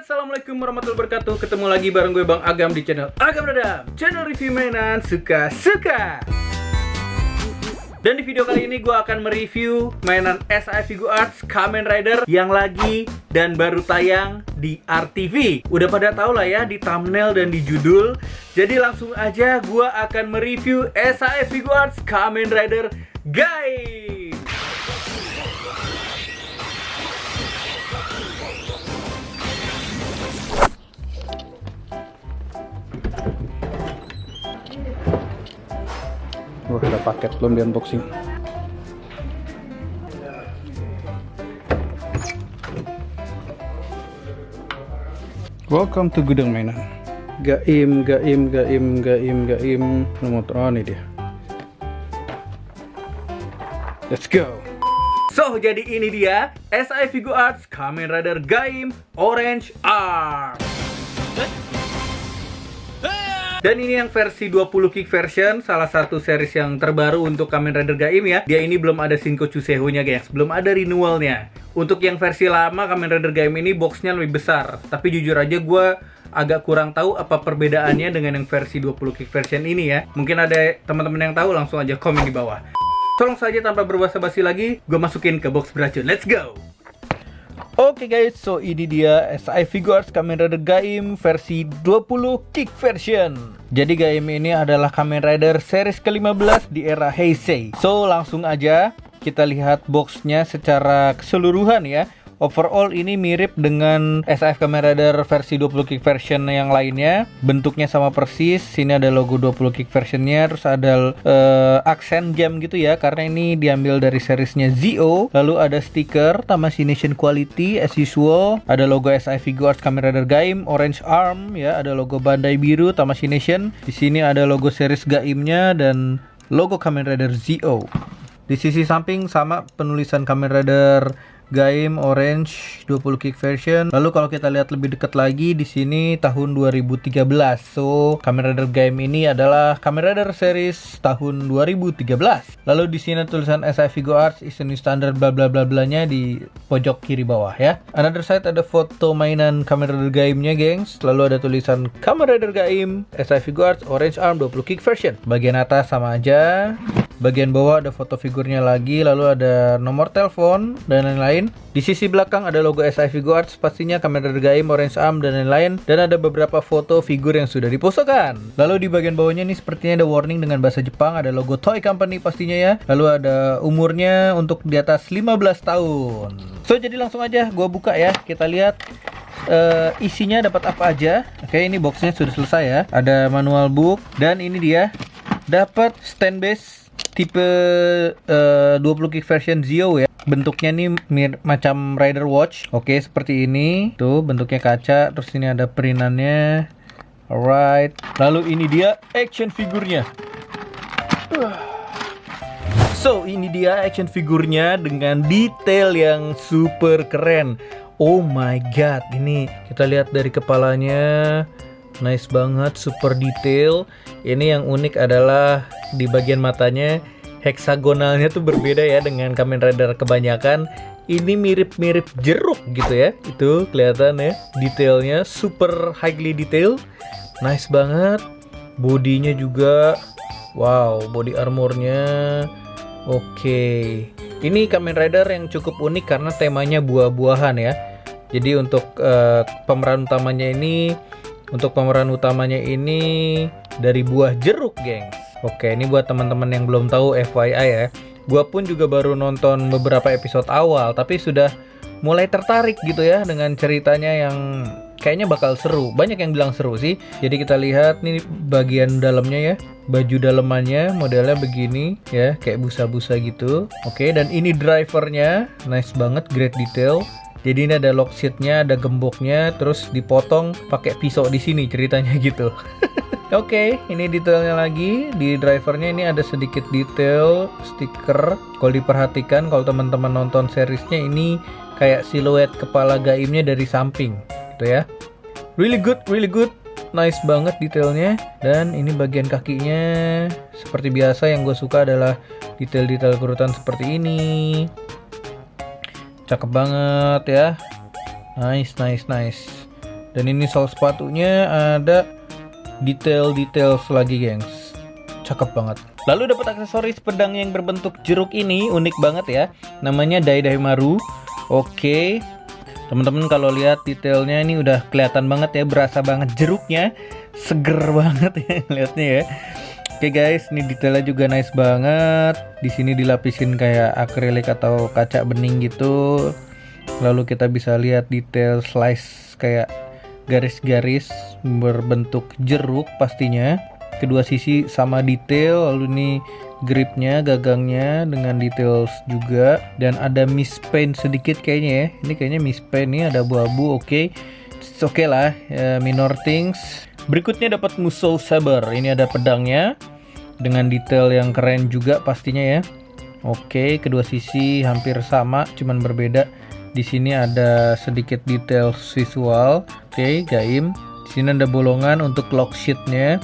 Assalamualaikum warahmatullahi wabarakatuh. Ketemu lagi bareng gue Bang Agam di channel Agam Dadam, channel review mainan suka-suka. Dan di video kali ini gue akan mereview mainan SAE Figuarts Kamen Rider yang lagi dan baru tayang di RTV. Udah pada tau lah ya di thumbnail dan di judul. Jadi langsung aja gue akan mereview SAE Figuarts Kamen Rider Gaim. Wah, ada paket belum di unboxing. Welcome to gudang mainan. Gaim. Motor ini dia. Let's go. So, jadi ini dia SAE Figuarts Kamen Rider Gaim Orange Arm. Dan ini yang versi 20 kick version, salah satu series yang terbaru untuk Kamen Rider Gaim ya. Dia ini belum ada Shinko Chuseho-nya guys, belum ada renewalnya. Untuk yang versi lama Kamen Rider Gaim ini boxnya lebih besar. Tapi jujur aja gue agak kurang tahu apa perbedaannya dengan yang versi 20 kick version ini ya. Mungkin ada teman-teman yang tahu, langsung aja komen di bawah. Tolong saja tanpa berbasa-basi lagi, gue masukin ke box beracun. Let's go! Oke guys, so ini dia SAE Figuarts Kamen Rider Gaim versi 20 kick version. Jadi Gaim ini adalah Kamen Rider series ke-15 di era Heisei. So langsung aja kita lihat boxnya secara keseluruhan ya. Overall ini mirip dengan SAE Kamen Rider versi 20 kick version yang lainnya. Bentuknya sama persis. Sini ada logo 20 kick versionnya. Terus ada aksen jam gitu ya, karena ini diambil dari seriesnya Zio. Lalu ada stiker Tamashii Nation Quality as usual. Ada logo SAE Figuarts Kamen Rider Gaim Orange Arm ya. Ada logo Bandai biru Tamashii Nation. Di sini ada logo series Gaimnya dan logo Kamen Rider Zio. Di sisi samping sama penulisan Kamen Rider Gaim Orange 20 kick version. Lalu kalau kita lihat lebih dekat lagi di sini tahun 2013. So, Kamen Rider Gaim ini adalah Kamen Rider series tahun 2013. Lalu di sini tulisan SAE Figuarts is a new standard bla bla bla blanya di pojok kiri bawah ya. Another side ada foto mainan Kamen Rider Gaimnya, gengs. Lalu ada tulisan Kamen Rider Gaim SAE Figuarts Orange Arm 20 kick version. Bagian atas sama aja. Bagian bawah ada foto figurnya lagi, lalu ada nomor telepon dan lain-lain. Di sisi belakang ada logo SAE Figuarts, pastinya Kamen Rider Gaim Orange Arm dan lain-lain. Dan ada beberapa foto figur yang sudah dipostokan. Lalu di bagian bawahnya ini sepertinya ada warning dengan bahasa Jepang, ada logo Toy Company pastinya ya. Lalu ada umurnya untuk di atas 15 tahun. So, jadi langsung aja gua buka ya, kita lihat isinya dapat apa aja. Oke, ini boxnya sudah selesai ya. Ada manual book dan ini dia dapat stand base tipe 20 kick version Zio ya. Bentuknya nih macam Rider Watch. Oke, seperti ini. Tuh bentuknya kaca. Terus ini ada perinannya. Alright. Lalu ini dia action figurnya. So, ini dia action figurnya dengan detail yang super keren. Oh my god. Ini kita lihat dari kepalanya. Nice banget, super detail. Ini yang unik adalah di bagian matanya heksagonalnya tuh berbeda ya dengan Kamen Rider kebanyakan. Ini mirip-mirip jeruk gitu ya. Itu kelihatan ya, detailnya super highly detail. Nice banget. Bodinya juga, wow, body armornya oke. Ini Kamen Rider yang cukup unik karena temanya buah-buahan ya. Jadi untuk pemeran utamanya ini dari buah jeruk, gengs. Oke, ini buat teman-teman yang belum tahu FYI ya. Gua pun juga baru nonton beberapa episode awal, tapi sudah mulai tertarik gitu ya dengan ceritanya yang kayaknya bakal seru. Banyak yang bilang seru sih. Jadi kita lihat nih bagian dalamnya ya. Baju dalemannya modelnya begini ya, kayak busa-busa gitu. Oke, dan ini drivernya. Nice banget, great detail. Jadi ini ada lock seatnya, ada gemboknya, terus dipotong pakai pisau di sini ceritanya gitu. Oke, ini detailnya lagi. Di drivernya ini ada sedikit detail stiker. Kalau diperhatikan, kalau teman-teman nonton seriesnya, ini kayak siluet kepala Gaimnya dari samping gitu ya. Really good. Nice banget detailnya. Dan ini bagian kakinya seperti biasa, yang gue suka adalah detail-detail kerutan seperti ini. Cakep banget ya. Nice. Dan ini sol sepatunya ada detail-detail lagi, gengs. Cakep banget. Lalu dapat aksesoris pedang yang berbentuk jeruk ini, unik banget ya. Namanya Daimaru. Oke. Teman-teman kalau lihat detailnya ini udah kelihatan banget ya, berasa banget jeruknya. Seger banget ya lihatnya ya. Oke guys, ini detailnya juga nice banget. Di sini dilapisin kayak akrilik atau kaca bening gitu. Lalu kita bisa lihat detail slice kayak garis-garis berbentuk jeruk pastinya. Kedua sisi sama detail. Lalu ini gripnya, gagangnya dengan detail juga. Dan ada mispaint sedikit kayaknya ya. Ini kayaknya mispaint nih, ada abu-abu. Oke. Oke lah, minor things. Berikutnya dapat Musou Saber. Ini ada pedangnya dengan detail yang keren juga pastinya ya. Oke, kedua sisi hampir sama, cuman berbeda. Di sini ada sedikit detail visual. Oke, gaim. Di sini ada bolongan untuk lock sheet-nya.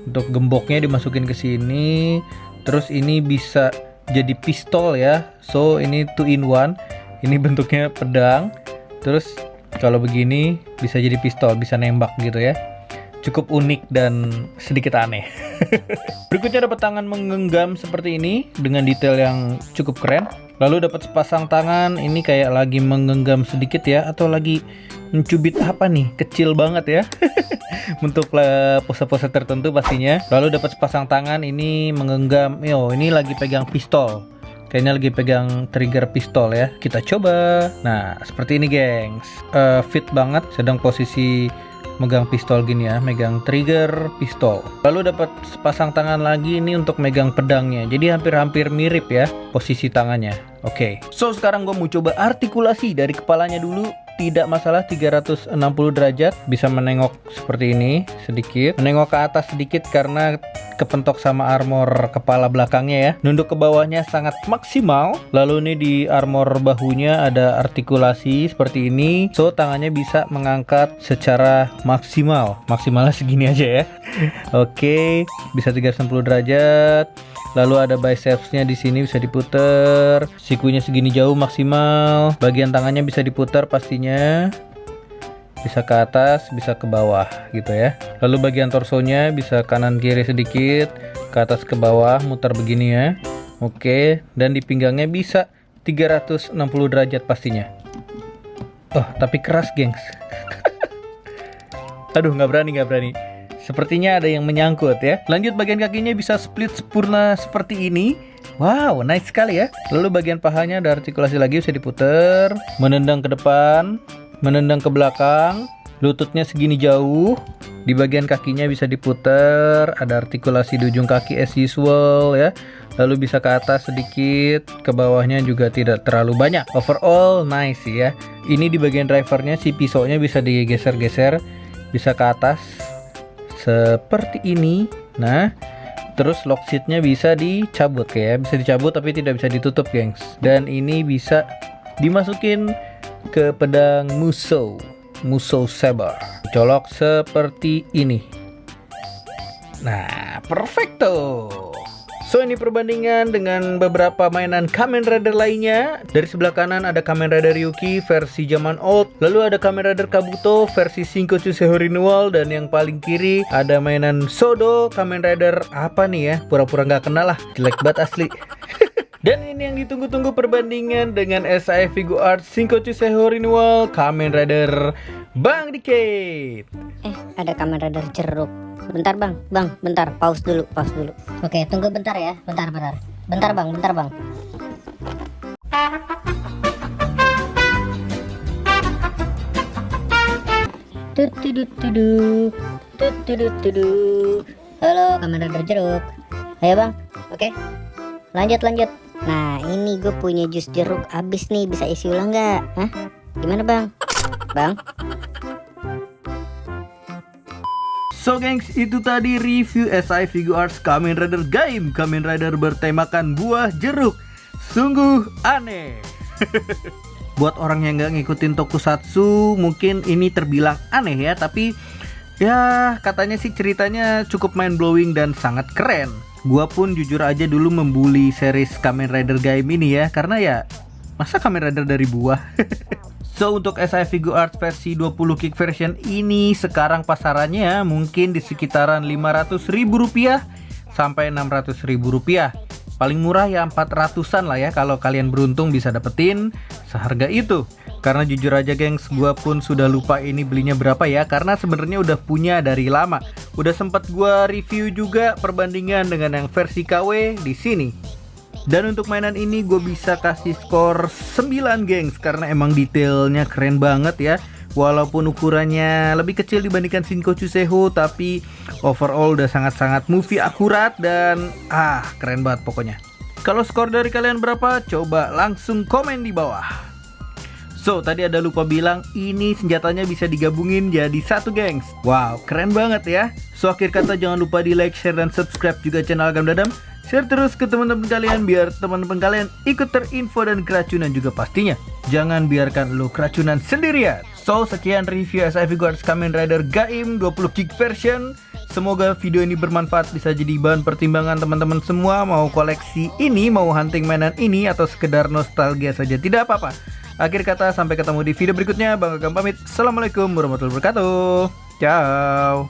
Untuk gemboknya dimasukin ke sini. Terus ini bisa jadi pistol ya. So, ini 2 in 1. Ini bentuknya pedang. Terus kalau begini bisa jadi pistol, bisa nembak gitu ya. Cukup unik dan sedikit aneh. Berikutnya dapat tangan menggenggam seperti ini dengan detail yang cukup keren. Lalu dapat sepasang tangan, ini kayak lagi menggenggam sedikit ya, atau lagi mencubit apa nih, kecil banget ya. Untuk pose-pose tertentu pastinya. Lalu dapat sepasang tangan, ini menggenggam, ini lagi pegang pistol. Kayaknya lagi pegang trigger pistol ya. Kita coba. Nah, seperti ini gengs. Fit banget, sedang posisi megang pistol gini ya, megang trigger pistol. Lalu dapat sepasang tangan lagi ini untuk megang pedangnya. Jadi hampir-hampir mirip ya posisi tangannya. Oke. So sekarang gue mau coba artikulasi dari kepalanya dulu. Tidak masalah, 360 derajat. Bisa menengok seperti ini sedikit, menengok ke atas sedikit karena kepentok sama armor kepala belakangnya ya. Nunduk ke bawahnya sangat maksimal. Lalu ini di armor bahunya ada artikulasi seperti ini. So tangannya bisa mengangkat secara maksimal. Maksimalnya segini aja ya. Oke, bisa 360 derajat. Lalu ada bicepsnya di sini bisa diputer. Sikunya segini jauh maksimal. Bagian tangannya bisa diputar pastinya. Bisa ke atas, bisa ke bawah gitu ya. Lalu bagian torsonya bisa kanan kiri sedikit, ke atas ke bawah, muter begini ya. Oke, dan di pinggangnya bisa 360 derajat pastinya. Oh, tapi keras, gengs. Aduh, nggak berani. Sepertinya ada yang menyangkut ya. Lanjut bagian kakinya bisa split sempurna seperti ini. Wow, nice sekali ya. Lalu bagian pahanya ada artikulasi lagi, bisa diputer, menendang ke depan, menendang ke belakang, lututnya segini jauh. Di bagian kakinya bisa diputer, ada artikulasi di ujung kaki as usual ya. Lalu bisa ke atas sedikit, ke bawahnya juga tidak terlalu banyak. Overall nice ya. Ini di bagian drivernya si pisaunya bisa digeser-geser, bisa ke atas seperti ini. Nah, terus lock sheet-nya bisa dicabut ya, bisa dicabut tapi tidak bisa ditutup, gengs. Dan ini bisa dimasukin ke pedang Musou Saber. Colok seperti ini. Nah, perfecto. So ini perbandingan dengan beberapa mainan Kamen Rider lainnya. Dari sebelah kanan ada Kamen Rider Ryuki versi zaman old. Lalu ada Kamen Rider Kabuto versi Shinko Chuseo Renewal. Dan yang paling kiri ada mainan Sodo Kamen Rider apa nih ya, pura-pura nggak kenal lah, jelek banget asli. Dan ini yang ditunggu-tunggu perbandingan dengan SAE Figuarts Shinko Chuseo Renewal Kamen Rider Bang Dikit. Ada Kamen Rider jeruk. Bentar bang, bentar, pause dulu. Oke, tunggu bentar ya, bentar bang. Halo Kamen Rider jeruk. Ayo bang, oke, lanjut. Nah ini gue punya jus jeruk habis nih, bisa isi ulang nggak? Hah? Gimana bang? So gengs, itu tadi review SAE Figuarts Kamen Rider Gaim. Kamen Rider bertemakan buah jeruk. Sungguh aneh. Buat orang yang nggak ngikutin tokusatsu, mungkin ini terbilang aneh ya. Tapi ya katanya sih ceritanya cukup mind blowing dan sangat keren. Gua pun jujur aja dulu membuli series Kamen Rider Gaim ini ya. Karena ya, masa Kamen Rider dari buah? So untuk SI Figuarts versi 20 kick version ini sekarang pasarannya mungkin di sekitaran Rp500.000 sampai Rp600.000. Paling murah ya 400-an lah ya kalau kalian beruntung bisa dapetin seharga itu. Karena jujur aja gengs, gua pun sudah lupa ini belinya berapa ya, karena sebenarnya udah punya dari lama. Udah sempat gua review juga perbandingan dengan yang versi KW di sini. Dan untuk mainan ini gue bisa kasih skor 9 gengs, karena emang detailnya keren banget ya. Walaupun ukurannya lebih kecil dibandingkan Shinko Chuseho, tapi overall udah sangat-sangat movie akurat dan keren banget pokoknya. Kalau skor dari kalian berapa? Coba langsung komen di bawah. So, tadi ada lupa bilang ini senjatanya bisa digabungin jadi satu gengs. Wow, keren banget ya. So, akhir kata jangan lupa di like, share, dan subscribe juga channel Agam Dadam. Share terus ke teman-teman kalian biar teman-teman kalian ikut terinfo dan keracunan juga pastinya. Jangan biarkan lo keracunan sendirian. So, sekian review SI Figuarts Kamen Rider Gaim 20 kick version. Semoga video ini bermanfaat, bisa jadi bahan pertimbangan teman-teman semua. Mau koleksi ini, mau hunting mainan ini, atau sekedar nostalgia saja, tidak apa-apa. Akhir kata, sampai ketemu di video berikutnya. Bang Agam pamit. Assalamualaikum warahmatullahi wabarakatuh. Ciao.